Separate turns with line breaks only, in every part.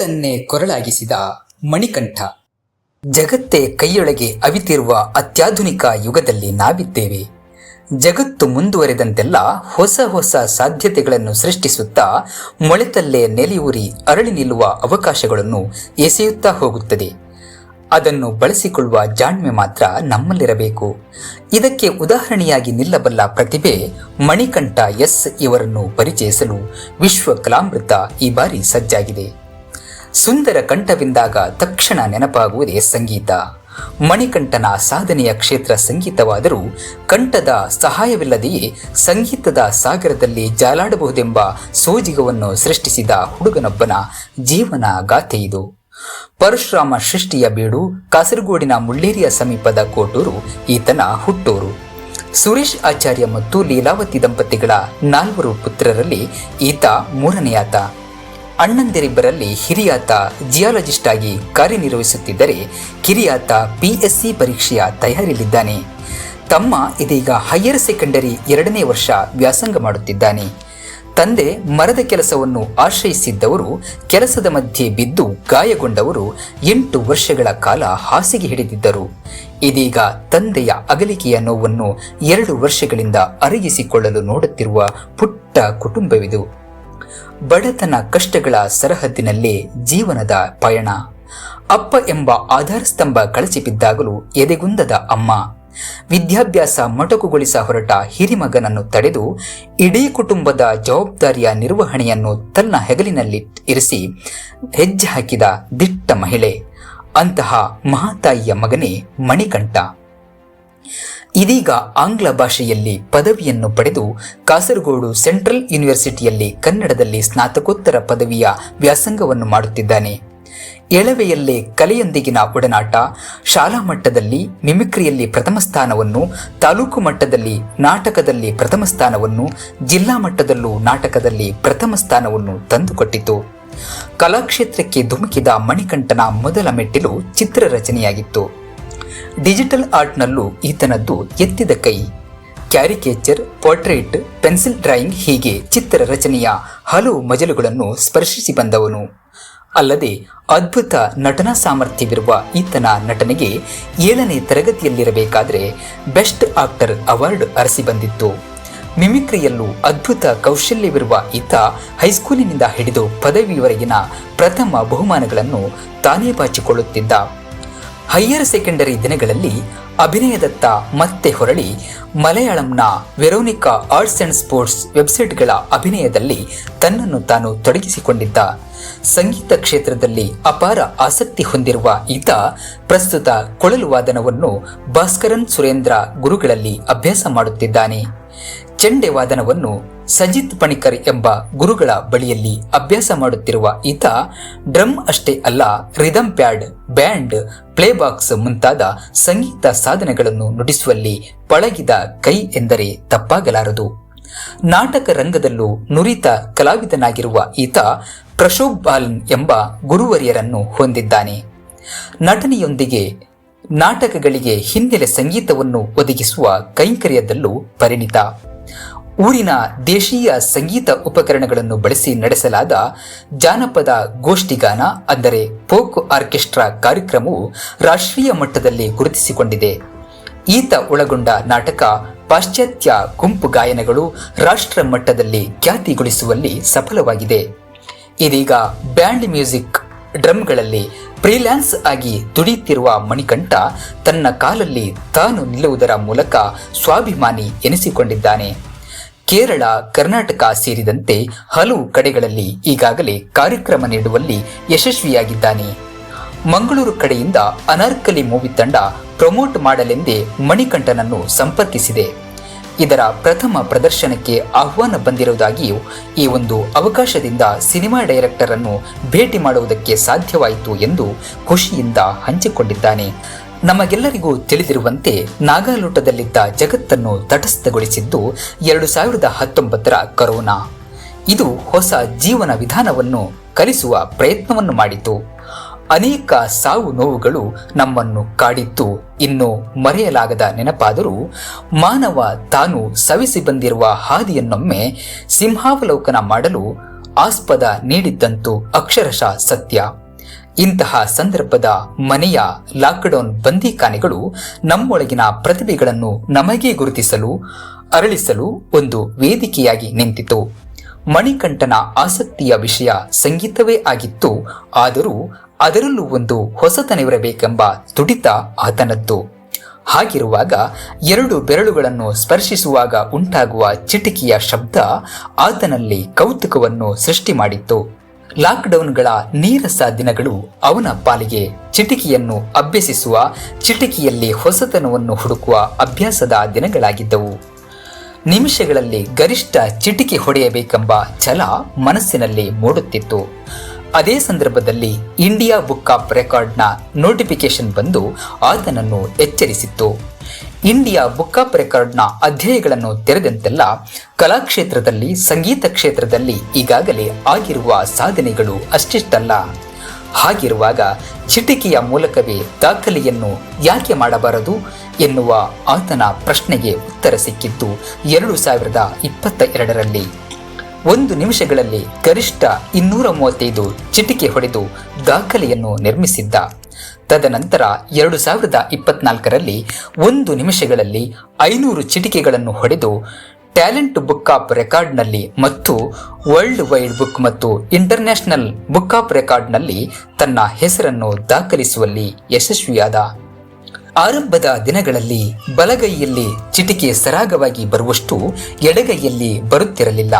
ಕೊರಳನ್ನೇ ಕೊರಳಾಗಿಸಿದ ಮಣಿಕಂಠ. ಜಗತ್ತೇ ಕೈಯೊಳಗೆ ಅವಿತಿರುವ ಅತ್ಯಾಧುನಿಕ ಯುಗದಲ್ಲಿ ನಾವಿದ್ದೇವೆ. ಜಗತ್ತು ಮುಂದುವರೆದಂತೆಲ್ಲ ಹೊಸ ಹೊಸ ಸಾಧ್ಯತೆಗಳನ್ನು ಸೃಷ್ಟಿಸುತ್ತಾ ಮೊಳೆತಲ್ಲೇ ನೆಲೆಯೂರಿ ಅರಳಿ ನಿಲ್ಲುವ ಅವಕಾಶಗಳನ್ನು ಎಸೆಯುತ್ತಾ ಹೋಗುತ್ತದೆ. ಅದನ್ನು ಬಳಸಿಕೊಳ್ಳುವ ಜಾಣ್ಮೆ ಮಾತ್ರ ನಮ್ಮಲ್ಲಿರಬೇಕು. ಇದಕ್ಕೆ ಉದಾಹರಣೆಯಾಗಿ ನಿಲ್ಲಬಲ್ಲ ಪ್ರತಿಭೆ ಮಣಿಕಂಠ ಎಸ್ ಇವರನ್ನು ಪರಿಚಯಿಸಲು ವಿಶ್ವ ಕಲಾಮೃತ ಈ ಬಾರಿ ಸಜ್ಜಾಗಿದೆ. ಸುಂದರ ಕಂಠವೆಂದಾಗ ತಕ್ಷಣ ನೆನಪಾಗುವುದೇ ಸಂಗೀತ. ಮಣಿಕಂಠನ ಸಾಧನೆಯ ಕ್ಷೇತ್ರ ಸಂಗೀತವಾದರೂ ಕಂಠದ ಸಹಾಯವಿಲ್ಲದೆಯೇ ಸಂಗೀತದ ಸಾಗರದಲ್ಲಿ ಜಾಲಾಡಬಹುದೆಂಬ ಸೋಜಿಗವನ್ನು ಸೃಷ್ಟಿಸಿದ ಹುಡುಗನೊಬ್ಬನ ಜೀವನ ಗಾಥೆ ಇದು. ಪರಶುರಾಮ ಸೃಷ್ಟಿಯ ಬೀಡು ಕಾಸರಗೋಡಿನ ಮುಳ್ಳೇರಿಯ ಸಮೀಪದ ಕೋಟೂರು ಈತನ ಹುಟ್ಟೂರು. ಸುರೇಶ್ ಆಚಾರ್ಯ ಮತ್ತು ಲೀಲಾವತಿ ದಂಪತಿಗಳ 4 ಪುತ್ರರಲ್ಲಿ ಈತ 3ನೇಯಾತ. ಅಣ್ಣಂದಿರಿಬ್ಬರಲ್ಲಿ ಹಿರಿಯಾತ ಜಿಯಾಲಜಿಸ್ಟ್ ಆಗಿ ಕಾರ್ಯನಿರ್ವಹಿಸುತ್ತಿದ್ದರೆ ಕಿರಿಯಾತ PSC ಪರೀಕ್ಷೆಯ ತಯಾರಿಯಲ್ಲಿದ್ದಾನೆ. ತಮ್ಮ ಇದೀಗ ಹೈಯರ್ ಸೆಕೆಂಡರಿ 2ನೇ ವರ್ಷ ವ್ಯಾಸಂಗ ಮಾಡುತ್ತಿದ್ದಾನೆ. ತಂದೆ ಮರದ ಕೆಲಸವನ್ನು ಆಶ್ರಯಿಸಿದ್ದವರು ಕೆಲಸದ ಮಧ್ಯೆ ಬಿದ್ದು ಗಾಯಗೊಂಡವರು 8 ವರ್ಷಗಳ ಕಾಲ ಹಾಸಿಗೆ ಹಿಡಿದಿದ್ದರು. ಇದೀಗ ತಂದೆಯ ಅಗಲಿಕೆಯ ನೋವನ್ನು 2 ವರ್ಷಗಳಿಂದ ಅರಗಿಸಿಕೊಳ್ಳಲು ನೋಡುತ್ತಿರುವ ಪುಟ್ಟ ಕುಟುಂಬವಿದು. ಬಡತನ ಕಷ್ಟಗಳ ಸರಹದ್ದಿನಲ್ಲೇ ಜೀವನದ ಪಯಣ. ಅಪ್ಪ ಎಂಬ ಆಧಾರ ಸ್ತಂಭ ಕಳಚಿ ಬಿದ್ದಾಗಲೂ ಎದೆಗುಂದದ ಅಮ್ಮ. ವಿದ್ಯಾಭ್ಯಾಸ ಮೊಟಕುಗೊಳಿಸ ಹೊರಟ ಹಿರಿಮಗನನ್ನು ತಡೆದು ಇಡೀ ಕುಟುಂಬದ ಜವಾಬ್ದಾರಿಯ ನಿರ್ವಹಣೆಯನ್ನು ತನ್ನ ಹೆಗಲಿನಲ್ಲಿ ಇರಿಸಿ ಹೆಜ್ಜೆ ಹಾಕಿದ ದಿಟ್ಟ ಮಹಿಳೆ. ಅಂತಹ ಮಹಾತಾಯಿಯ ಮಗನೇ ಮಣಿಕಂಠ. ಇದೀಗ ಆಂಗ್ಲ ಭಾಷೆಯಲ್ಲಿ ಪದವಿಯನ್ನು ಪಡೆದು ಕಾಸರಗೋಡು ಸೆಂಟ್ರಲ್ ಯೂನಿವರ್ಸಿಟಿಯಲ್ಲಿ ಕನ್ನಡದಲ್ಲಿ ಸ್ನಾತಕೋತ್ತರ ಪದವಿಯ ವ್ಯಾಸಂಗವನ್ನು ಮಾಡುತ್ತಿದ್ದಾನೆ. ಎಳವೆಯಲ್ಲೇ ಕಲೆಯೊಂದಿಗಿನ ಒಡನಾಟ, ಶಾಲಾ ಮಟ್ಟದಲ್ಲಿ ಮಿಮಿಕ್ರಿಯಲ್ಲಿ ಪ್ರಥಮ ಸ್ಥಾನವನ್ನು, ತಾಲೂಕು ಮಟ್ಟದಲ್ಲಿ ನಾಟಕದಲ್ಲಿ ಪ್ರಥಮ ಸ್ಥಾನವನ್ನು, ಜಿಲ್ಲಾ ಮಟ್ಟದಲ್ಲೂ ನಾಟಕದಲ್ಲಿ ಪ್ರಥಮ ಸ್ಥಾನವನ್ನು ತಂದುಕೊಟ್ಟಿತು. ಕಲಾಕ್ಷೇತ್ರಕ್ಕೆ ಧುಮುಕಿದ ಮಣಿಕಂಠನ ಮೊದಲ ಮೆಟ್ಟಿಲು ಚಿತ್ರರಚನೆಯಾಗಿತ್ತು. ಡಿಜಿಟಲ್ ಆರ್ಟ್ನಲ್ಲೂ ಈತನದ್ದು ಎತ್ತಿದ ಕೈ. ಕ್ಯಾರಿಕೇಚರ್, ಪೋರ್ಟ್ರೇಟ್, ಪೆನ್ಸಿಲ್ ಡ್ರಾಯಿಂಗ್ ಹೀಗೆ ಚಿತ್ರ ರಚನೆಯ ಹಲವು ಮಜಲುಗಳನ್ನು ಸ್ಪರ್ಶಿಸಿ ಬಂದವನು. ಅಲ್ಲದೆ ಅದ್ಭುತ ನಟನಾ ಸಾಮರ್ಥ್ಯವಿರುವ ಈತನ ನಟನೆಗೆ 7ನೇ ತರಗತಿಯಲ್ಲಿರಬೇಕಾದ್ರೆ ಬೆಸ್ಟ್ ಆಕ್ಟರ್ ಅವಾರ್ಡ್ ಅರಸಿ ಬಂದಿತ್ತು. ಮಿಮಿಕ್ರಿಯಲ್ಲೂ ಅದ್ಭುತ ಕೌಶಲ್ಯವಿರುವ ಈತ ಹೈಸ್ಕೂಲಿನಿಂದ ಹಿಡಿದು ಪದವಿಯವರೆಗಿನ ಪ್ರಥಮ ಬಹುಮಾನಗಳನ್ನು ತಾನೇ ಬಾಚಿಕೊಳ್ಳುತ್ತಿದ್ದ. ಹೈಯರ್ ಸೆಕೆಂಡರಿ ದಿನಗಳಲ್ಲಿ ಅಭಿನಯದತ್ತ ಮತ್ತೆ ಹೊರಳಿ ಮಲಯಾಳಂನ ವೆರೋನಿಕಾ ಆರ್ಟ್ಸ್ ಅಂಡ್ ಸ್ಪೋರ್ಟ್ಸ್ ವೆಬ್ಸೈಟ್ಗಳ ಅಭಿನಯದಲ್ಲಿ ತನ್ನನ್ನು ತಾನು ತೊಡಗಿಸಿಕೊಂಡಿದ್ದ. ಸಂಗೀತ ಕ್ಷೇತ್ರದಲ್ಲಿ ಅಪಾರ ಆಸಕ್ತಿ ಹೊಂದಿರುವ ಈತ ಪ್ರಸ್ತುತ ಕೊಳಲು ವಾದನವನ್ನು ಭಾಸ್ಕರನ್ ಸುರೇಂದ್ರ ಗುರುಗಳಲ್ಲಿ ಅಭ್ಯಾಸ ಮಾಡುತ್ತಿದ್ದಾನೆ. ಚೆಂಡೆ ವಾದನವನ್ನು ಸಜಿತ್ ಪಣಿಕರ್ ಎಂಬ ಗುರುಗಳ ಬಳಿಯಲ್ಲಿ ಅಭ್ಯಾಸ ಮಾಡುತ್ತಿರುವ ಈತ ಡ್ರಮ್ ಅಷ್ಟೇ ಅಲ್ಲ, ರಿದಮ್ ಪ್ಯಾಡ್, ಬ್ಯಾಂಡ್, ಪ್ಲೇಬಾಕ್ಸ್ ಮುಂತಾದ ಸಂಗೀತ ಸಾಧನಗಳನ್ನು ನುಡಿಸುವಲ್ಲಿ ಪಳಗಿದ ಕೈ ಎಂದರೆ ತಪ್ಪಾಗಲಾರದು. ನಾಟಕ ರಂಗದಲ್ಲೂ ನುರಿತ ಕಲಾವಿದನಾಗಿರುವ ಈತ ಪ್ರಶೋಭ್ ಬಾಲನ್ ಎಂಬ ಗುರುವರಿಯರನ್ನು ಹೊಂದಿದ್ದಾನೆ. ನಟನೆಯೊಂದಿಗೆ ನಾಟಕಗಳಿಗೆ ಹಿನ್ನೆಲೆ ಸಂಗೀತವನ್ನು ಒದಗಿಸುವ ಕೈಂಕರ್ಯದಲ್ಲೂ ಪರಿಣಿತ. ಊರಿನ ದೇಶೀಯ ಸಂಗೀತ ಉಪಕರಣಗಳನ್ನು ಬಳಸಿ ನಡೆಸಲಾದ ಜಾನಪದ ಗೋಷ್ಠಿಗಾನ ಅಂದರೆ ಫೋಕ್ ಆರ್ಕೆಸ್ಟ್ರಾ ಕಾರ್ಯಕ್ರಮವು ರಾಷ್ಟ್ರೀಯ ಮಟ್ಟದಲ್ಲಿ ಗುರುತಿಸಿಕೊಂಡಿದೆ. ಈತ ಒಳಗೊಂಡ ನಾಟಕ ಪಾಶ್ಚಾತ್ಯ ಗುಂಪು ಗಾಯನಗಳು ರಾಷ್ಟ್ರ ಮಟ್ಟದಲ್ಲಿ ಖ್ಯಾತಿಗೊಳಿಸುವಲ್ಲಿ ಸಫಲವಾಗಿದೆ. ಇದೀಗ ಬ್ಯಾಂಡ್ ಮ್ಯೂಸಿಕ್, ಡ್ರಮ್ಗಳಲ್ಲಿ ಫ್ರೀಲ್ಯಾನ್ಸ್ ಆಗಿ ದುಡಿಯುತ್ತಿರುವ ಮಣಿಕಂಠ ತನ್ನ ಕಾಲಲ್ಲಿ ತಾನು ನಿಲ್ಲುವುದರ ಮೂಲಕ ಸ್ವಾಭಿಮಾನಿ ಎನಿಸಿಕೊಂಡಿದ್ದಾನೆ. ಕೇರಳ, ಕರ್ನಾಟಕ ಸೇರಿದಂತೆ ಹಲವು ಕಡೆಗಳಲ್ಲಿ ಈಗಾಗಲೇ ಕಾರ್ಯಕ್ರಮ ನೀಡುವಲ್ಲಿ ಯಶಸ್ವಿಯಾಗಿದ್ದಾನೆ. ಮಂಗಳೂರು ಕಡೆಯಿಂದ ಅನಾರ್ಕಲಿ ಮೂವಿ ತಂಡ ಪ್ರಮೋಟ್ ಮಾಡಲೆಂದೇ ಮಣಿಕಂಠನನ್ನು ಸಂಪರ್ಕಿಸಿದೆ. ಇದರ ಪ್ರಥಮ ಪ್ರದರ್ಶನಕ್ಕೆ ಆಹ್ವಾನ ಬಂದಿರುವುದಾಗಿಯೂ ಈ ಒಂದು ಅವಕಾಶದಿಂದ ಸಿನಿಮಾ ಡೈರೆಕ್ಟರ್ ಅನ್ನು ಭೇಟಿ ಮಾಡುವುದಕ್ಕೆ ಸಾಧ್ಯವಾಯಿತು ಎಂದು ಖುಷಿಯಿಂದ ಹಂಚಿಕೊಂಡಿದ್ದಾನೆ. ನಮಗೆಲ್ಲರಿಗೂ ತಿಳಿದಿರುವಂತೆ ನಾಗಾಲೋಟದಲ್ಲಿದ್ದ ಜಗತ್ತನ್ನು ತಟಸ್ಥಗೊಳಿಸಿದ್ದು 2019ರ ಕೊರೋನಾ. ಇದು ಹೊಸ ಜೀವನ ವಿಧಾನವನ್ನು ಕಲಿಸುವ ಪ್ರಯತ್ನವನ್ನು ಮಾಡಿತು. ಅನೇಕ ಸಾವು ನೋವುಗಳು ನಮ್ಮನ್ನು ಕಾಡಿದ್ದು ಇನ್ನು ಮರೆಯಲಾಗದ ನೆನಪಾದರೂ ಮಾನವ ತಾನು ಸವಿಸಿ ಬಂದಿರುವ ಹಾದಿಯನ್ನೊಮ್ಮೆ ಸಿಂಹಾವಲೋಕನ ಮಾಡಲು ಆಸ್ಪದ ನೀಡಿದ್ದಂತೂ ಅಕ್ಷರಶಃ ಸತ್ಯ. ಇಂತಹ ಸಂದರ್ಭದ ಮನೆಯ ಲಾಕ್ಡೌನ್ ಬಂದಿಖಾನೆಗಳು ನಮ್ಮೊಳಗಿನ ಪ್ರತಿಭೆಗಳನ್ನು ನಮಗೆ ಗುರುತಿಸಲು ಅರಳಿಸಲು ಒಂದು ವೇದಿಕೆಯಾಗಿ ನಿಂತಿತು. ಮಣಿಕಂಠನ ಆಸಕ್ತಿಯ ವಿಷಯ ಸಂಗೀತವೇ ಆಗಿತ್ತು. ಆದರೂ ಅದರಲ್ಲೂ ಒಂದು ಹೊಸತನವಿರಬೇಕೆಂಬ ತುಡಿತ ಆತನದ್ದು. ಹಾಗಿರುವಾಗ 2 ಬೆರಳುಗಳನ್ನು ಸ್ಪರ್ಶಿಸುವಾಗ ಉಂಟಾಗುವ ಚಿಟಿಕೆಯ ಶಬ್ದ ಆತನಲ್ಲಿ ಕೌತುಕವನ್ನು ಸೃಷ್ಟಿ ಮಾಡಿತ್ತು. ಲಾಕ್ಡೌನ್ಗಳ ನೀರಸ ದಿನಗಳು ಅವನ ಪಾಲಿಗೆ ಚಿಟಿಕೆಯನ್ನು ಅಭ್ಯಸಿಸುವ, ಚಿಟಿಕೆಯಲ್ಲಿ ಹೊಸತನವನ್ನು ಹುಡುಕುವ ಅಭ್ಯಾಸದ ದಿನಗಳಾಗಿದ್ದವು. ನಿಮಿಷಗಳಲ್ಲಿ ಗರಿಷ್ಠ ಚಿಟಿಕೆ ಹೊಡೆಯಬೇಕೆಂಬ ಛಲ ಮನಸ್ಸಿನಲ್ಲಿ ಮೂಡುತ್ತಿತ್ತು. ಅದೇ ಸಂದರ್ಭದಲ್ಲಿ ಇಂಡಿಯಾ ಬುಕ್ ಆಫ್ ರೆಕಾರ್ಡ್ನ ನೋಟಿಫಿಕೇಶನ್ ಬಂದು ಆತನನ್ನು ಎಚ್ಚರಿಸಿತ್ತು. ಇಂಡಿಯಾ ಬುಕ್ ಆಫ್ ರೆಕಾರ್ಡ್ನ ಅಧ್ಯಾಯಗಳನ್ನು ತೆರೆದಂತೆಲ್ಲ ಕಲಾಕ್ಷೇತ್ರದಲ್ಲಿ, ಸಂಗೀತ ಕ್ಷೇತ್ರದಲ್ಲಿ ಈಗಾಗಲೇ ಆಗಿರುವ ಸಾಧನೆಗಳು ಅಷ್ಟಿಷ್ಟಲ್ಲ. ಹಾಗಿರುವಾಗ ಚಿಟಿಕೆಯ ಮೂಲಕವೇ ದಾಖಲೆಯನ್ನು ಯಾಕೆ ಮಾಡಬಾರದು ಎನ್ನುವ ಆತನ ಪ್ರಶ್ನೆಗೆ ಉತ್ತರ ಸಿಕ್ಕಿದ್ದು 2022ರಲ್ಲಿ. 1 ನಿಮಿಷಗಳಲ್ಲಿ ಗರಿಷ್ಠ 235 ಚಿಟಿಕೆ ಹೊಡೆದು ದಾಖಲೆಯನ್ನು ನಿರ್ಮಿಸಿದ್ದ. ತದನಂತರ 2024ರಲ್ಲಿ 1 ನಿಮಿಷಗಳಲ್ಲಿ 500 ಚಿಟಿಕೆಗಳನ್ನು ಹೊಡೆದು ಟ್ಯಾಲೆಂಟ್ ಬುಕ್ ಆಫ್ ರೆಕಾರ್ಡ್ನಲ್ಲಿ ಮತ್ತು ವರ್ಲ್ಡ್ ವೈಡ್ ಬುಕ್ ಮತ್ತು ಇಂಟರ್ನ್ಯಾಷನಲ್ ಬುಕ್ ಆಫ್ ರೆಕಾರ್ಡ್ನಲ್ಲಿ ತನ್ನ ಹೆಸರನ್ನು ದಾಖಲಿಸುವಲ್ಲಿ ಯಶಸ್ವಿಯಾದ. ಆರಂಭದ ದಿನಗಳಲ್ಲಿ ಬಲಗೈಯಲ್ಲಿ ಚಿಟಿಕೆ ಸರಾಗವಾಗಿ ಬರುವಷ್ಟು ಎಡಗೈಯಲ್ಲಿ ಬರುತ್ತಿರಲಿಲ್ಲ.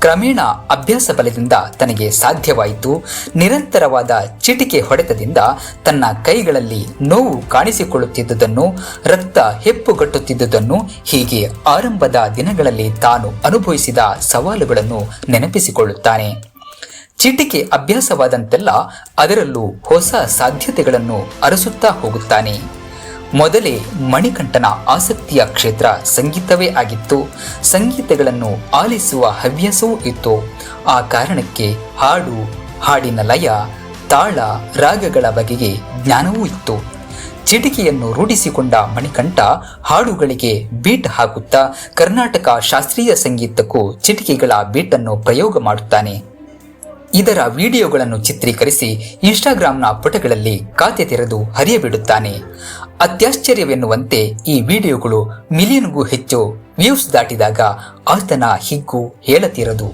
ಕ್ರಮೇಣ ಅಭ್ಯಾಸ ಬಲದಿಂದ ತನಗೆ ಸಾಧ್ಯವಾಯಿತು. ನಿರಂತರವಾದ ಚಿಟಿಕೆ ಹೊಡೆತದಿಂದ ತನ್ನ ಕೈಗಳಲ್ಲಿ ನೋವು ಕಾಣಿಸಿಕೊಳ್ಳುತ್ತಿದ್ದುದನ್ನು, ರಕ್ತ ಹೆಪ್ಪುಗಟ್ಟುತ್ತಿದ್ದುದನ್ನು, ಹೀಗೆ ಆರಂಭದ ದಿನಗಳಲ್ಲಿ ತಾನು ಅನುಭವಿಸಿದ ಸವಾಲುಗಳನ್ನು ನೆನಪಿಸಿಕೊಳ್ಳುತ್ತಾನೆ. ಚಿಟಿಕೆ ಅಭ್ಯಾಸವಾದಂತೆಲ್ಲ ಅದರಲ್ಲೂ ಹೊಸ ಸಾಧ್ಯತೆಗಳನ್ನು ಅರಸುತ್ತಾ ಹೋಗುತ್ತಾನೆ. ಮೊದಲೇ ಮಣಿಕಂಠನ ಆಸಕ್ತಿಯ ಕ್ಷೇತ್ರ ಸಂಗೀತವೇ ಆಗಿತ್ತು. ಸಂಗೀತಗಳನ್ನು ಆಲಿಸುವ ಹವ್ಯಾಸವೂ ಇತ್ತು. ಆ ಕಾರಣಕ್ಕೆ ಹಾಡು, ಹಾಡಿನ ಲಯ, ತಾಳ, ರಾಗಗಳ ಬಗೆಗೆ ಜ್ಞಾನವೂ ಇತ್ತು. ಚಿಟಿಕೆಯನ್ನು ರೂಢಿಸಿಕೊಂಡ ಮಣಿಕಂಠ ಹಾಡುಗಳಿಗೆ ಬೀಟ್ ಹಾಕುತ್ತಾ ಕರ್ನಾಟಕ ಶಾಸ್ತ್ರೀಯ ಸಂಗೀತಕ್ಕೂ ಚಿಟಿಕೆಗಳ ಬೀಟನ್ನು ಪ್ರಯೋಗ ಮಾಡುತ್ತಾನೆ. ಇದರ ವಿಡಿಯೋಗಳನ್ನು ಚಿತ್ರೀಕರಿಸಿ ಇನ್ಸ್ಟಾಗ್ರಾಂನ ಪುಟಗಳಲ್ಲಿ ಖಾತೆ ತೆರೆದು ಹರಿಯಬಿಡುತ್ತಾನೆ. ಅತ್ಯಾಶ್ಚರ್ಯವೆನ್ನುವಂತೆ ಈ ವಿಡಿಯೋಗಳು ಮಿಲಿಯನ್ಗೂ ಹೆಚ್ಚು ವ್ಯೂಸ್ ದಾಟಿದಾಗ ಆತನ ಹಿಗ್ಗು ಹೇಳತೀರದು.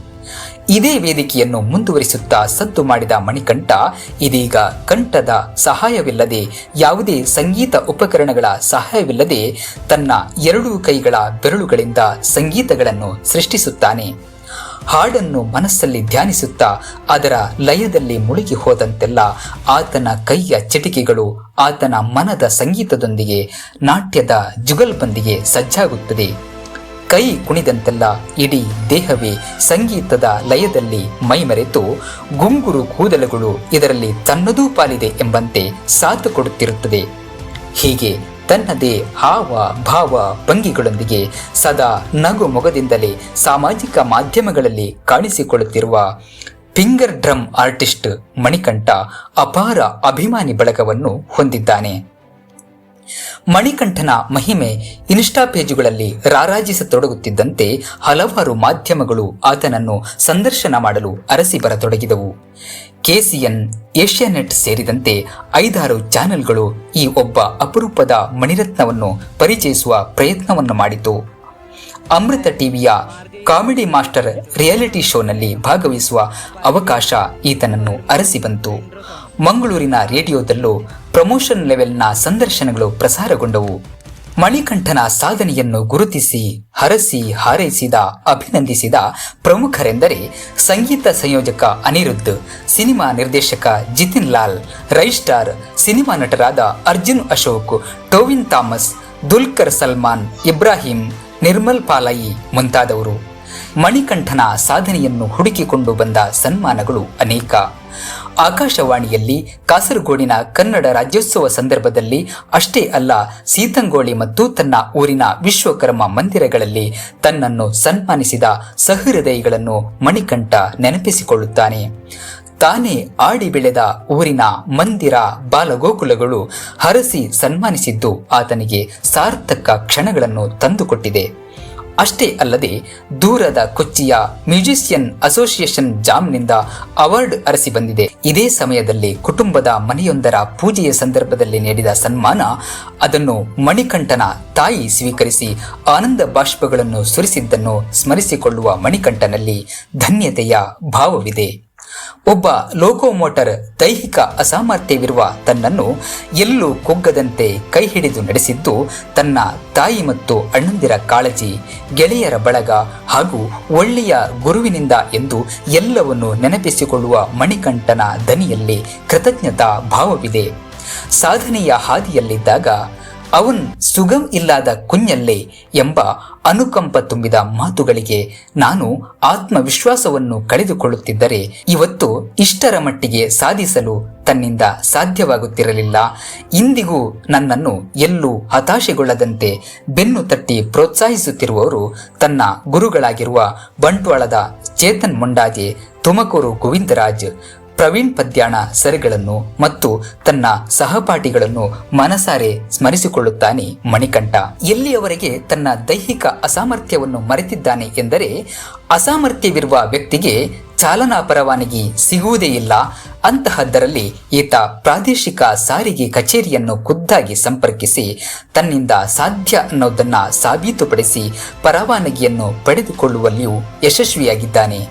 ಇದೇ ವೇದಿಕೆಯನ್ನು ಮುಂದುವರಿಸುತ್ತಾ ಸದ್ದು ಮಾಡಿದ ಮಣಿಕಂಠ ಇದೀಗ ಕಂಠದ ಸಹಾಯವಿಲ್ಲದೆ, ಯಾವುದೇ ಸಂಗೀತ ಉಪಕರಣಗಳ ಸಹಾಯವಿಲ್ಲದೆ ತನ್ನ 2 ಕೈಗಳ ಬೆರಳುಗಳಿಂದ ಸಂಗೀತಗಳನ್ನು ಸೃಷ್ಟಿಸುತ್ತಾನೆ. ಹಾಡನ್ನು ಮನಸ್ಸಲ್ಲಿ ಧ್ಯಾನಿಸುತ್ತಾ ಅದರ ಲಯದಲ್ಲಿ ಮುಳುಗಿ ಹೋದಂತೆಲ್ಲ ಆತನ ಕೈಯ ಚಿಟಿಕೆಗಳು ಆತನ ಮನದ ಸಂಗೀತದೊಂದಿಗೆ, ನಾಟ್ಯದ ಜುಗಲ್ಬಂದಿಗೆ ಸಜ್ಜಾಗುತ್ತದೆ. ಕೈ ಕುಣಿದಂತೆಲ್ಲ ಇಡೀ ದೇಹವೇ ಸಂಗೀತದ ಲಯದಲ್ಲಿ ಮೈಮರೆತು ಗುಂಗುರು ಕೂದಲುಗಳು ಇದರಲ್ಲಿ ತನ್ನದೂ ಪಾಲಿದೆ ಎಂಬಂತೆ ಸಾಥು ಕೊಡುತ್ತಿರುತ್ತದೆ. ಹೀಗೆ ತನ್ನದೇ ಹಾವ ಭಾವ ಭಂಗಿಗಳೊಂದಿಗೆ ಸದಾ ನಗು ಮೊಗದಿಂದಲೇ ಸಾಮಾಜಿಕ ಮಾಧ್ಯಮಗಳಲ್ಲಿ ಕಾಣಿಸಿಕೊಳ್ಳುತ್ತಿರುವ ಫಿಂಗರ್ ಡ್ರಮ್ ಆರ್ಟಿಸ್ಟ್ ಮಣಿಕಂಠ ಅಪಾರ ಅಭಿಮಾನಿ ಬಳಗವನ್ನು ಹೊಂದಿದ್ದಾನೆ. ಮಣಿಕಂಠನ ಮಹಿಮೆ ಇನ್ಸ್ಟಾ ಪೇಜುಗಳಲ್ಲಿ ರಾರಾಜಿಸತೊಡಗುತ್ತಿದ್ದಂತೆ ಹಲವಾರು ಮಾಧ್ಯಮಗಳು ಆತನನ್ನು ಸಂದರ್ಶನ ಮಾಡಲು ಅರಸಿ ಬರತೊಡಗಿದವು. KCN, ಏಷ್ಯಾನೆಟ್ ಸೇರಿದಂತೆ 5-6 ಚಾನೆಲ್ಗಳು ಈ ಒಬ್ಬ ಅಪರೂಪದ ಮಣಿರತ್ನವನ್ನು ಪರಿಚಯಿಸುವ ಪ್ರಯತ್ನವನ್ನು ಮಾಡಿತು. ಅಮೃತ ಟಿವಿಯ ಕಾಮಿಡಿ ಮಾಸ್ಟರ್ ರಿಯಾಲಿಟಿ ಶೋನಲ್ಲಿ ಭಾಗವಹಿಸುವ ಅವಕಾಶ ಈತನನ್ನು ಅರಸಿ ಬಂತು. ಮಂಗಳೂರಿನ ರೇಡಿಯೋದಲ್ಲೂ ಪ್ರಮೋಷನ್ ಲೆವೆಲ್ನ ಸಂದರ್ಶನಗಳು ಪ್ರಸಾರಗೊಂಡವು. ಮಣಿಕಂಠನ ಸಾಧನೆಯನ್ನು ಗುರುತಿಸಿ, ಹರಸಿ, ಹಾರೈಸಿದ, ಅಭಿನಂದಿಸಿದ ಪ್ರಮುಖರೆಂದರೆ ಸಂಗೀತ ಸಂಯೋಜಕ ಅನಿರುದ್ಧ್, ಸಿನಿಮಾ ನಿರ್ದೇಶಕ Jithin Lal, right star cinema ನಟರಾದ ಅರ್ಜುನ್ ಅಶೋಕ್, ಟೋವಿನ್ ಥಾಮಸ್, ದುಲ್ಕರ್ ಸಲ್ಮಾನ್, ಇಬ್ರಾಹಿಂ, ನಿರ್ಮಲ್ ಪಾಲಾಯಿ ಮುಂತಾದವರು. ಮಣಿಕಂಠನ ಸಾಧನೆಯನ್ನು ಹುಡುಕಿಕೊಂಡು ಬಂದ ಸನ್ಮಾನಗಳು ಅನೇಕ. ಆಕಾಶವಾಣಿಯಲ್ಲಿ ಕಾಸರಗೋಡಿನ ಕನ್ನಡ ರಾಜ್ಯೋತ್ಸವ ಸಂದರ್ಭದಲ್ಲಿ ಅಷ್ಟೇ ಅಲ್ಲ, ಸೀತಂಗೋಳಿ ಮತ್ತು ತನ್ನ ಊರಿನ ವಿಶ್ವಕರ್ಮ ಮಂದಿರಗಳಲ್ಲಿ ತನ್ನನ್ನು ಸನ್ಮಾನಿಸಿದ ಸಹೃದಯಿಗಳನ್ನು ಮಣಿಕಂಠ ನೆನಪಿಸಿಕೊಳ್ಳುತ್ತಾನೆ. ತಾನೇ ಆಡಿ ಬೆಳೆದ ಊರಿನ ಮಂದಿರ, ಬಾಲಗೋಕುಲಗಳು ಹರಸಿ ಸನ್ಮಾನಿಸಿದ್ದು ಆತನಿಗೆ ಸಾರ್ಥಕ ಕ್ಷಣಗಳನ್ನು ತಂದುಕೊಟ್ಟಿದೆ. ಅಷ್ಟೇ ಅಲ್ಲದೆ ದೂರದ ಕೊಚ್ಚಿಯ ಮ್ಯೂಸಿಷಿಯನ್ ಅಸೋಸಿಯೇಷನ್ ಜಾಮ್ನಿಂದ ಅವಾರ್ಡ್ ಅರಸಿ ಬಂದಿದೆ. ಇದೇ ಸಮಯದಲ್ಲಿ ಕುಟುಂಬದ ಮನೆಯೊಂದರ ಪೂಜೆಯ ಸಂದರ್ಭದಲ್ಲಿ ನೀಡಿದ ಸನ್ಮಾನ, ಅದನ್ನು ಮಣಿಕಂಠನ ತಾಯಿ ಸ್ವೀಕರಿಸಿ ಆನಂದ ಬಾಷ್ಪಗಳನ್ನು ಸುರಿಸಿದ್ದನ್ನು ಸ್ಮರಿಸಿಕೊಳ್ಳುವ ಮಣಿಕಂಠನಲ್ಲಿ ಧನ್ಯತೆಯ ಭಾವವಿದೆ. ಒಬ್ಬ ಲೋಕೋಮೋಟರ್ ದೈಹಿಕ ಅಸಾಮರ್ಥ್ಯವಿರುವ ತನ್ನನ್ನು ಎಲ್ಲೂ ಕುಗ್ಗದಂತೆ ಕೈ ಹಿಡಿದು ನಡೆಸಿದ್ದು ತನ್ನ ತಾಯಿ ಮತ್ತು ಅಣ್ಣಂದಿರ ಕಾಳಜಿ, ಗೆಳೆಯರ ಬಳಗ ಹಾಗೂ ಒಳ್ಳೆಯ ಗುರುವಿನಿಂದ ಎಂದು ಎಲ್ಲವನ್ನು ನೆನಪಿಸಿಕೊಳ್ಳುವ ಮಣಿಕಂಠನ ದನಿಯಲ್ಲಿ ಕೃತಜ್ಞತಾ ಭಾವವಿದೆ. ಸಾಧನೆಯ ಹಾದಿಯಲ್ಲಿದ್ದಾಗ ಅವನ್ ಸುಗಮ್ ಇಲ್ಲದ ಕುഞ്ഞಲ್ಲೇ ಎಂಬ ಅನುಕಂಪ ತುಂಬಿದ ಮಾತುಗಳಿಗೆ ನಾನು ಆತ್ಮವಿಶ್ವಾಸವನ್ನು ಕಳೆದುಕೊಳ್ಳುತ್ತಿದ್ದರೆ ಇವತ್ತು ಇಷ್ಟರ ಮಟ್ಟಿಗೆ ಸಾಧಿಸಲು ತನ್ನಿಂದ ಸಾಧ್ಯವಾಗುತ್ತಿರಲಿಲ್ಲ. ಇಂದಿಗೂ ನನ್ನನ್ನು ಎಲ್ಲೂ ಹತಾಶೆಗೊಳ್ಳದಂತೆ ಬೆನ್ನು ತಟ್ಟಿ ಪ್ರೋತ್ಸಾಹಿಸುತ್ತಿರುವವರು ತನ್ನ ಗುರುಗಳಾಗಿರುವ ಬಂಟ್ವಾಳದ ಚೇತನ್ ಮುಂಡಾಜೆ, ತುಮಕೂರು ಗೋವಿಂದರಾಜ್, ಪ್ರವೀಣ್ ಪದ್ಯಾಣ ಸರ್ಗಳನ್ನು ಮತ್ತು ತನ್ನ ಸಹಪಾಠಿಗಳನ್ನು ಮನಸಾರೆ ಸ್ಮರಿಸಿಕೊಳ್ಳುತ್ತಾನೆ ಮಣಿಕಂಠ. ಎಲ್ಲಿಯವರೆಗೆ ತನ್ನ ದೈಹಿಕ ಅಸಾಮರ್ಥ್ಯವನ್ನು ಮರೆತಿದ್ದಾನೆ ಎಂದರೆ, ಅಸಾಮರ್ಥ್ಯವಿರುವ ವ್ಯಕ್ತಿಗೆ ಚಾಲನಾ ಪರವಾನಗಿ ಸಿಗುವುದೇ ಇಲ್ಲ. ಅಂತಹದ್ದರಲ್ಲಿ ಈತ ಪ್ರಾದೇಶಿಕ ಸಾರಿಗೆ ಕಚೇರಿಯನ್ನು ಖುದ್ದಾಗಿ ಸಂಪರ್ಕಿಸಿ ತನ್ನಿಂದ ಸಾಧ್ಯ ಅನ್ನೋದನ್ನ ಸಾಬೀತುಪಡಿಸಿ ಪರವಾನಗಿಯನ್ನು ಪಡೆದುಕೊಳ್ಳುವಲ್ಲಿಯೂ ಯಶಸ್ವಿಯಾಗಿದ್ದಾನೆ.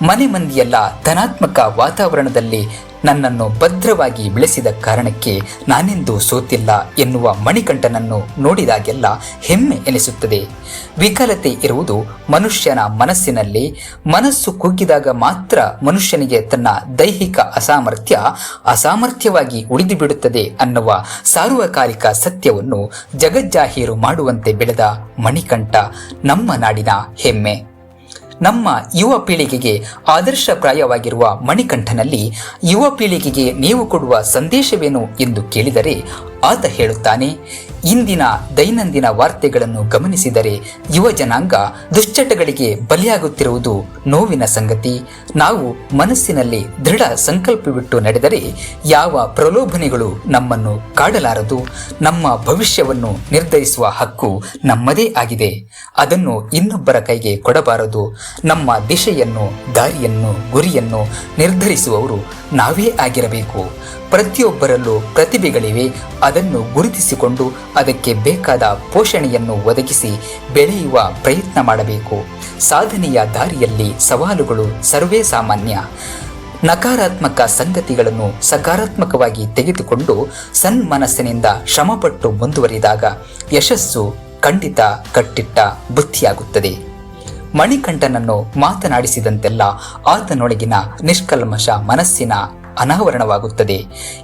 ಮನೆ ಮಂದಿಯೆಲ್ಲ ಧನಾತ್ಮಕ ವಾತಾವರಣದಲ್ಲಿ ನನ್ನನ್ನು ಭದ್ರವಾಗಿ ಬೆಳೆಸಿದ ಕಾರಣಕ್ಕೆ ನಾನೆಂದೂ ಸೋತಿಲ್ಲ ಎನ್ನುವ ಮಣಿಕಂಠನನ್ನು ನೋಡಿದಾಗೆಲ್ಲ ಹೆಮ್ಮೆ ಎನಿಸುತ್ತದೆ. ವಿಕಲತೆ ಇರುವುದು ಮನುಷ್ಯನ ಮನಸ್ಸಿನಲ್ಲಿ. ಮನಸ್ಸು ಕುಗ್ಗಿದಾಗ ಮಾತ್ರ ಮನುಷ್ಯನಿಗೆ ತನ್ನ ದೈಹಿಕ ಅಸಾಮರ್ಥ್ಯವಾಗಿ ಉಳಿದು ಬಿಡುತ್ತದೆ ಅನ್ನುವ ಸಾರ್ವಕಾಲಿಕ ಸತ್ಯವನ್ನು ಜಗಜ್ಜಾಹೀರು ಮಾಡುವಂತೆ ಬೆಳೆದ ಮಣಿಕಂಠ ನಮ್ಮ ನಾಡಿನ ಹೆಮ್ಮೆ. ನಮ್ಮ ಯುವ ಪೀಳಿಗೆಗೆ ಆದರ್ಶಪ್ರಾಯವಾಗಿರುವ ಮಣಿಕಂಠನಲ್ಲಿ ಯುವ ಪೀಳಿಗೆಗೆ ನೀವು ಕೊಡುವ ಸಂದೇಶವೇನು ಎಂದು ಕೇಳಿದರೆ ಆತ ಹೇಳುತ್ತಾನೆ, ಇಂದಿನ ದೈನಂದಿನ ವಾರ್ತೆಗಳನ್ನು ಗಮನಿಸಿದರೆ ಯುವ ಜನಾಂಗ ದುಶ್ಚಟಗಳಿಗೆ ಬಲಿಯಾಗುತ್ತಿರುವುದು ನೋವಿನ ಸಂಗತಿ. ನಾವು ಮನಸ್ಸಿನಲ್ಲಿ ದೃಢ ಸಂಕಲ್ಪವಿಟ್ಟು ನಡೆದರೆ ಯಾವ ಪ್ರಲೋಭನೆಗಳು ನಮ್ಮನ್ನು ಕಾಡಲಾರದು. ನಮ್ಮ ಭವಿಷ್ಯವನ್ನು ನಿರ್ಧರಿಸುವ ಹಕ್ಕು ನಮ್ಮದೇ ಆಗಿದೆ. ಅದನ್ನು ಇನ್ನೊಬ್ಬರ ಕೈಗೆ ಕೊಡಬಾರದು. ನಮ್ಮ ದಿಶೆಯನ್ನು, ದಾರಿಯನ್ನು, ಗುರಿಯನ್ನು ನಿರ್ಧರಿಸುವವರು ನಾವೇ ಆಗಿರಬೇಕು. ಪ್ರತಿಯೊಬ್ಬರಲ್ಲೂ ಪ್ರತಿಭೆಗಳಿವೆ. ಅದನ್ನು ಗುರುತಿಸಿಕೊಂಡು ಅದಕ್ಕೆ ಬೇಕಾದ ಪೋಷಣೆಯನ್ನು ಒದಗಿಸಿ ಬೆಳೆಯುವ ಪ್ರಯತ್ನ ಮಾಡಬೇಕು. ಸಾಧನೆಯ ದಾರಿಯಲ್ಲಿ ಸವಾಲುಗಳು ಸರ್ವೇ ಸಾಮಾನ್ಯ. ನಕಾರಾತ್ಮಕ ಸಂಗತಿಗಳನ್ನು ಸಕಾರಾತ್ಮಕವಾಗಿ ತೆಗೆದುಕೊಂಡು ಸನ್ಮನಸ್ಸಿನಿಂದ ಶ್ರಮಪಟ್ಟು ಮುಂದುವರಿದಾಗ ಯಶಸ್ಸು ಖಂಡಿತ ಕಟ್ಟಿಟ್ಟ ಬುತ್ತಿಯಾಗುತ್ತದೆ. ಮಣಿಕಂಠನನ್ನು ಮಾತನಾಡಿಸಿದಂತೆಲ್ಲ ಆತನೊಳಗಿನ ನಿಷ್ಕಲ್ಮಶ ಮನಸ್ಸಿನ ಅನಾವರಣವಾಗುತ್ತದೆ.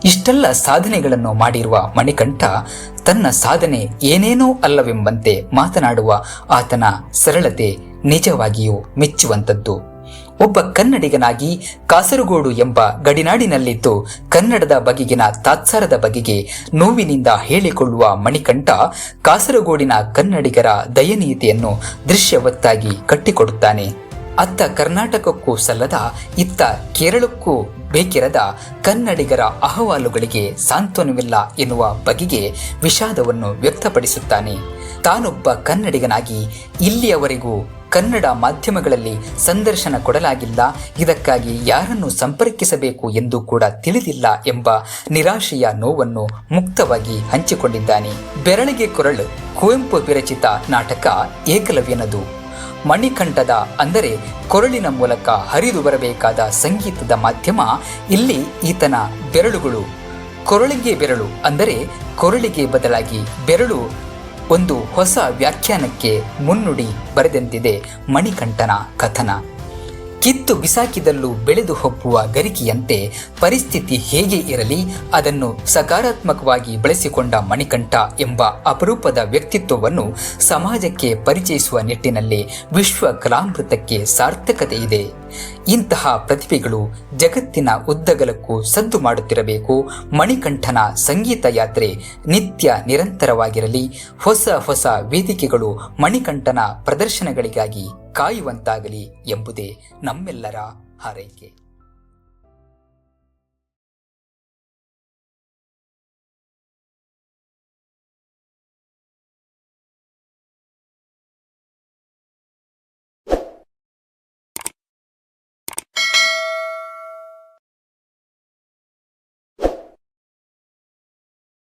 ಇಷ್ಟೆಲ್ಲ ಸಾಧನೆಗಳನ್ನು ಮಾಡಿರುವ ಮಣಿಕಂಠ ತನ್ನ ಸಾಧನೆ ಏನೇನೋ ಅಲ್ಲವೆಂಬಂತೆ ಮಾತನಾಡುವ ಆತನ ಸರಳತೆ ನಿಜವಾಗಿಯೂ ಮೆಚ್ಚುವಂಥದ್ದು. ಒಬ್ಬ ಕನ್ನಡಿಗನಾಗಿ ಕಾಸರಗೋಡು ಎಂಬ ಗಡಿನಾಡಿನಲ್ಲಿದ್ದು ಕನ್ನಡದ ಬಗೆಗಿನ ತಾತ್ಸಾರದ ಬಗೆಗೆ ನೋವಿನಿಂದ ಹೇಳಿಕೊಳ್ಳುವ ಮಣಿಕಂಠ ಕಾಸರಗೋಡಿನ ಕನ್ನಡಿಗರ ದಯನೀಯತೆಯನ್ನು ದೃಶ್ಯವತ್ತಾಗಿ ಕಟ್ಟಿಕೊಡುತ್ತಾನೆ. ಅತ್ತ ಕರ್ನಾಟಕಕ್ಕೂ ಸಲ್ಲದ, ಇತ್ತ ಕೇರಳಕ್ಕೂ ಬೇಕಿರದ ಕನ್ನಡಿಗರ ಅಹವಾಲುಗಳಿಗೆ ಸಾಂತ್ವನವಿಲ್ಲ ಎನ್ನುವ ಬಗೆಗೆ ವಿಷಾದವನ್ನು ವ್ಯಕ್ತಪಡಿಸುತ್ತಾನೆ. ತಾನೊಬ್ಬ ಕನ್ನಡಿಗನಾಗಿ ಇಲ್ಲಿಯವರೆಗೂ ಕನ್ನಡ ಮಾಧ್ಯಮಗಳಲ್ಲಿ ಸಂದರ್ಶನ ಕೊಡಲಾಗಿಲ್ಲ, ಇದಕ್ಕಾಗಿ ಯಾರನ್ನು ಸಂಪರ್ಕಿಸಬೇಕು ಎಂದು ಕೂಡ ತಿಳಿದಿಲ್ಲ ಎಂಬ ನಿರಾಶೆಯ ನೋವನ್ನು ಮುಕ್ತವಾಗಿ ಹಂಚಿಕೊಂಡಿದ್ದಾನೆ. ಬೆರಳಿಗೆ ಕೊರಳು ಕುವೆಂಪು ವಿರಚಿತ ನಾಟಕ ಏಕಲವ್ಯನದು. ಮಣಿಕಂಠದ ಅಂದರೆ ಕೊರಳಿನ ಮೂಲಕ ಹರಿದು ಬರಬೇಕಾದ ಸಂಗೀತದ ಮಾಧ್ಯಮ ಇಲ್ಲಿ ಈತನ ಬೆರಳುಗಳು. ಕೊರಳಿಗೆ ಬೆರಳು ಅಂದರೆ ಕೊರಳಿಗೆ ಬದಲಾಗಿ ಬೆರಳು ಒಂದು ಹೊಸ ವ್ಯಾಖ್ಯಾನಕ್ಕೆ ಮುನ್ನುಡಿ ಬರೆದಂತಿದೆ ಮಣಿಕಂಠನ ಕಥನ. ಕಿತ್ತು ಬಿಸಾಕಿದಲ್ಲೂ ಬೆಳೆದು ಹೊಪ್ಪುವ ಗರಿಕೆಯಂತೆ ಪರಿಸ್ಥಿತಿ ಹೇಗೆ ಇರಲಿ ಅದನ್ನು ಸಕಾರಾತ್ಮಕವಾಗಿ ಬಳಸಿಕೊಂಡ ಮಣಿಕಂಠ ಎಂಬ ಅಪರೂಪದ ವ್ಯಕ್ತಿತ್ವವನ್ನು ಸಮಾಜಕ್ಕೆ ಪರಿಚಯಿಸುವ ನಿಟ್ಟಿನಲ್ಲಿ ವಿಶ್ವ ಕಲಾಮೃತಕ್ಕೆ ಸಾರ್ಥಕತೆ ಇದೆ. ಇಂತಹ ಪ್ರತಿಭೆಗಳು ಜಗತ್ತಿನ ಉದ್ದಗಲಕ್ಕೂ ಸದ್ದು ಮಾಡುತ್ತಿರಬೇಕು. ಮಣಿಕಂಠನ ಸಂಗೀತ ಯಾತ್ರೆ ನಿತ್ಯ ನಿರಂತರವಾಗಿರಲಿ. ಹೊಸ ಹೊಸ ವೇದಿಕೆಗಳು ಮಣಿಕಂಠನ ಪ್ರದರ್ಶನಗಳಿಗಾಗಿ ಕಾಯುವಂತಾಗಲಿ ಎಂಬುದೇ ನಮ್ಮೆಲ್ಲರ ಹಾರೈಕೆ.